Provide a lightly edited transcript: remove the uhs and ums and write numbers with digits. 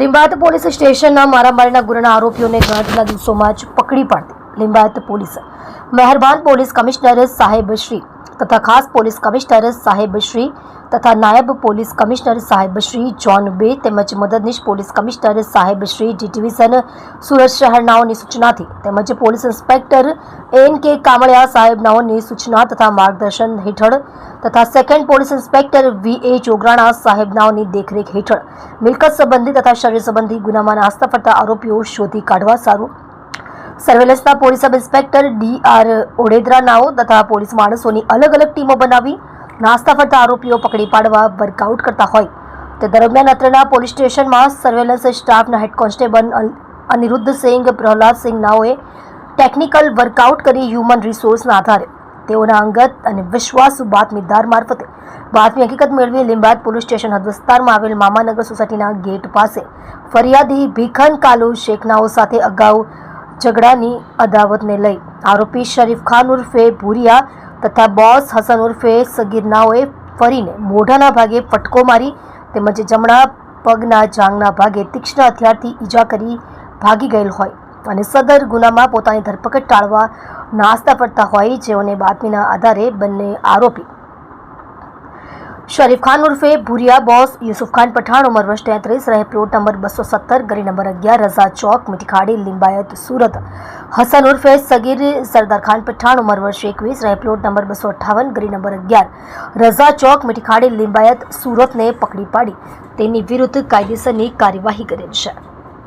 Limbayat police સ્ટેશનના મારામારીના ગુનાના આરોપીઓને ગણતરીના દિવસોમાં જ પકડી પાડતી લિંબાયત પોલીસ મહેરબાન પોલીસ કમિશનર સાહેબશ્રી તથા ખાસ પોલીસ કમિશનર સાહેબશ્રી તથા નાયબ પોલીસ કમિશનર સાહેબશ્રી જોન 2 તેમજ મદદનીશ પોલીસ કમિશનર સાહેબશ્રી ડી ડિવિઝન સુરત શહેરનાઓની સૂચનાથી તેમજ પોલીસ ઇન્સ્પેક્ટર એન.કે. કામળિયા સાહેબનાઓની સૂચના તથા માર્ગદર્શન હેઠળ તથા સેકન્ડ પોલીસ ઇન્સ્પેક્ટર વી.એ. જોગરાણા સાહેબનાઓની દેખરેખ હેઠળ મિલકત સંબંધી તથા શરીર સંબંધી ગુનામાં નાસ્તા ફરતા આરોપીઓ શોધી કાઢવા સારું સર્વેલન્સના પોલીસ સબ ઇન્સ્પેક્ટર ડી.આર. ઓડેદરાનાઓ તથા પોલીસ માણસોની અલગ અલગ ટીમો બનાવી નાસ્તા ફરતા આરોપીઓ પકડી પાડવા વર્કઆઉટ કરતા હોય તે દરમિયાન અત્રેના પોલીસ સ્ટેશનમાં સર્વેલન્સ સ્ટાફના હેડ કોન્સ્ટેબલ અનિરુદ્ધસિંહ પ્રહલાદસિંહ નાઓએ ટેકનિકલ વર્કઆઉટ કરી હ્યુમન રિસોર્સના આધારે તેઓના અંગત અને વિશ્વાસુ બાતમીદાર મારફતે બાતમી હકીકત મેળવી લિંબાયત પોલીસ સ્ટેશન હદ વિસ્તારમાં આવેલ મામાનગર સોસાયટીના ગેટ પાસે ફરિયાદી ભીખન કાલુ શેખનાઓ સાથે અગાઉ ઝઘડાની અદાવતને લઈ આરોપી શરીફ ખાન ઉર્ફે ભૂરિયા તથા બોસ હસન ઉર્ફે સગીરનાઓએ ફરીને મોઢાના ભાગે ફટકો મારી તેમજ જમણા પગના જાંઘના ભાગે તીક્ષ્ણ હથિયારથી ઈજા કરી ભાગી ગયેલ હોય અને સદર ગુનામાં પોતાની ધરપકડ ટાળવા નાસ્તા ફરતા હોય જેઓને બાતમીના આધારે બંને આરોપી શરીફ ખાન ઉર્ફે ભૂરિયા બોસ યુસુફ ખાન પઠાણ ઉંમર વર્ષ 33 રહે પ્લોટ નંબર 217 ગલી નંબર 11 રઝા ચોક મીઠીખાડી લિંબાયત સુરત હસન ઉર્ફે સગીર સરદાર ખાન પઠાણ ઉંમર વર્ષ 21 રહે પ્લોટ નંબર 258 ગલી નંબર 11 રઝા ચોક મીઠીખાડી લિંબાયત સુરતને પકડી પાડી તેની વિરુદ્ધ કાયદેસરની કાર્યવાહી કરેલ છે।